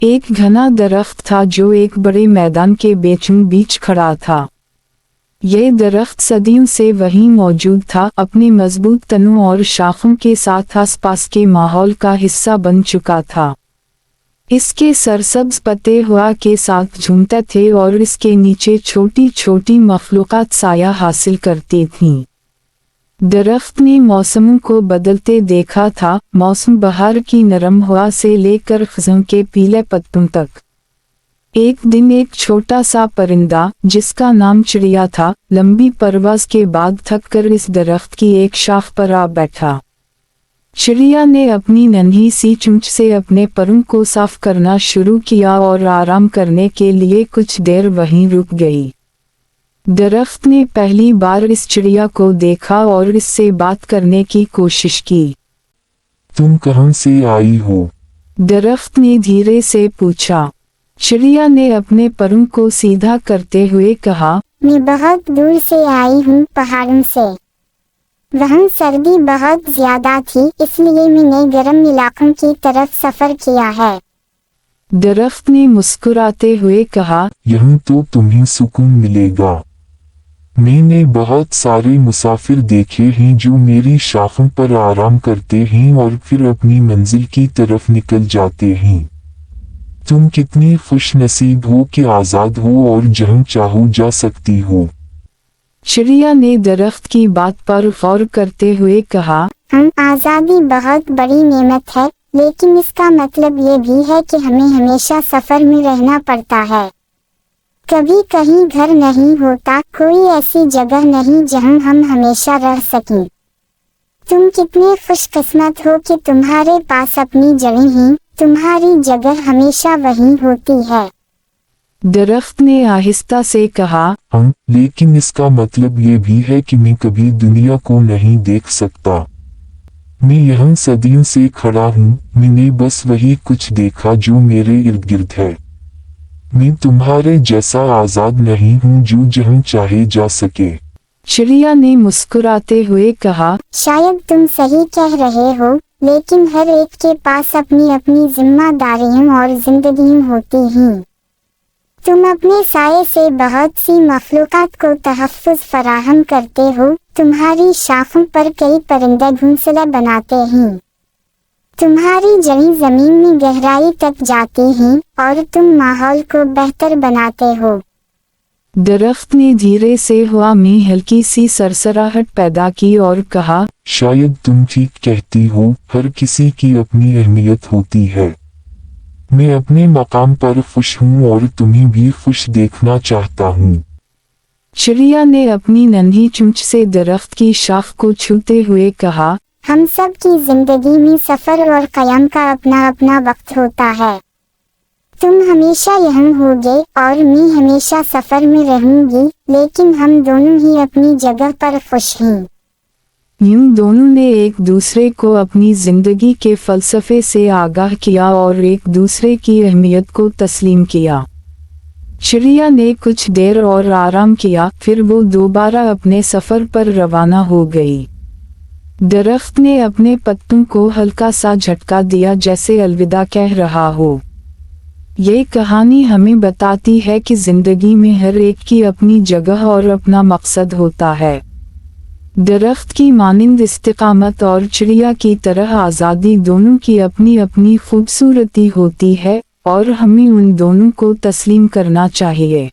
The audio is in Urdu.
ایک گھنا درخت تھا جو ایک بڑے میدان کے بیچوں بیچ کھڑا تھا۔ یہ درخت صدیوں سے وہیں موجود تھا، اپنی مضبوط تنوں اور شاخوں کے ساتھ آس پاس کے ماحول کا حصہ بن چکا تھا۔ اس کے سرسبز پتے ہوا کے ساتھ جھومتے تھے اور اس کے نیچے چھوٹی چھوٹی مخلوقات سایہ حاصل کرتی تھیں۔ درخت نے موسموں کو بدلتے دیکھا تھا، موسم بہار کی نرم ہوا سے لے کر خزاں کے پیلے پتوں تک۔ ایک دن ایک چھوٹا سا پرندہ جس کا نام چڑیا تھا، لمبی پرواز کے بعد تھک کر اس درخت کی ایک شاخ پر آ بیٹھا۔ چڑیا نے اپنی ننھی سی چونچ سے اپنے پروں کو صاف کرنا شروع کیا اور آرام کرنے کے لیے کچھ دیر وہیں رک گئی۔ درخت نے پہلی بار اس چڑیا کو دیکھا اور اس سے بات کرنے کی کوشش کی۔ تم کہاں سے آئی ہو؟ درخت نے دھیرے سے پوچھا۔ چڑیا نے اپنے پروں کو سیدھا کرتے ہوئے کہا، میں بہت دور سے آئی ہوں، پہاڑوں سے۔ وہاں سردی بہت زیادہ تھی، اس لیے میں نے گرم علاقوں کی طرف سفر کیا ہے۔ درخت نے مسکراتے ہوئے کہا، یہاں تو تمہیں سکون ملے گا۔ میں نے بہت سارے مسافر دیکھے ہیں جو میری شاخوں پر آرام کرتے ہیں اور پھر اپنی منزل کی طرف نکل جاتے ہیں۔ تم کتنی خوش نصیب ہو کہ آزاد ہو اور جہاں چاہو جا سکتی ہو۔ چڑیا نے درخت کی بات پر غور کرتے ہوئے کہا، آزادی بہت بڑی نعمت ہے، لیکن اس کا مطلب یہ بھی ہے کہ ہمیں ہمیشہ سفر میں رہنا پڑتا ہے۔ کبھی کہیں گھر نہیں ہوتا، کوئی ایسی جگہ نہیں جہاں ہم ہمیشہ رہ سکیں۔ تم کتنے خوش قسمت ہو کہ تمہارے پاس اپنی جڑیں ہیں، تمہاری جگہ ہمیشہ وہیں ہوتی ہے۔ درخت نے آہستہ سے کہا، ہاں، لیکن اس کا مطلب یہ بھی ہے کہ میں کبھی دنیا کو نہیں دیکھ سکتا۔ میں یہاں صدیوں سے کھڑا ہوں، میں نے بس وہی کچھ دیکھا جو میرے ارد گرد ہے۔ میں تمہارے جیسا آزاد نہیں ہوں جو جہاں چاہے جا سکے۔ چڑیا نے مسکراتے ہوئے کہا، شاید تم صحیح کہہ رہے ہو، لیکن ہر ایک کے پاس اپنی اپنی ذمہ داریاں اور زندگیاں ہوتی ہیں۔ تم اپنے سائے سے بہت سی مخلوقات کو تحفظ فراہم کرتے ہو، تمہاری شاخوں پر کئی پرندے گھونسلے بناتے ہیں، تمہاری جڑیں زمین میں گہرائی تک جاتی ہیں اور تم ماحول کو بہتر بناتے ہو۔ درخت نے دھیرے سے ہوا میں ہلکی سی سرسراہٹ پیدا کی اور کہا، شاید تم ٹھیک کہتی ہو، ہر کسی کی اپنی اہمیت ہوتی ہے۔ میں اپنے مقام پر خوش ہوں اور تمہیں بھی خوش دیکھنا چاہتا ہوں۔ چڑیا نے اپنی ننھی چونچ سے درخت کی شاخ کو چھوتے ہوئے کہا، ہم سب کی زندگی میں سفر اور قیام کا اپنا اپنا وقت ہوتا ہے۔ تم ہمیشہ یہاں ہوگے اور میں ہمیشہ سفر میں رہوں گی، لیکن ہم دونوں ہی اپنی جگہ پر خوش ہیں۔ یوں دونوں نے ایک دوسرے کو اپنی زندگی کے فلسفے سے آگاہ کیا اور ایک دوسرے کی اہمیت کو تسلیم کیا۔ چڑیا نے کچھ دیر اور آرام کیا، پھر وہ دوبارہ اپنے سفر پر روانہ ہو گئی۔ درخت نے اپنے پتوں کو ہلکا سا جھٹکا دیا جیسے الوداع کہہ رہا ہو۔ یہ کہانی ہمیں بتاتی ہے کہ زندگی میں ہر ایک کی اپنی جگہ اور اپنا مقصد ہوتا ہے۔ درخت کی مانند استقامت اور چڑیا کی طرح آزادی دونوں کی اپنی اپنی خوبصورتی ہوتی ہے، اور ہمیں ان دونوں کو تسلیم کرنا چاہیے۔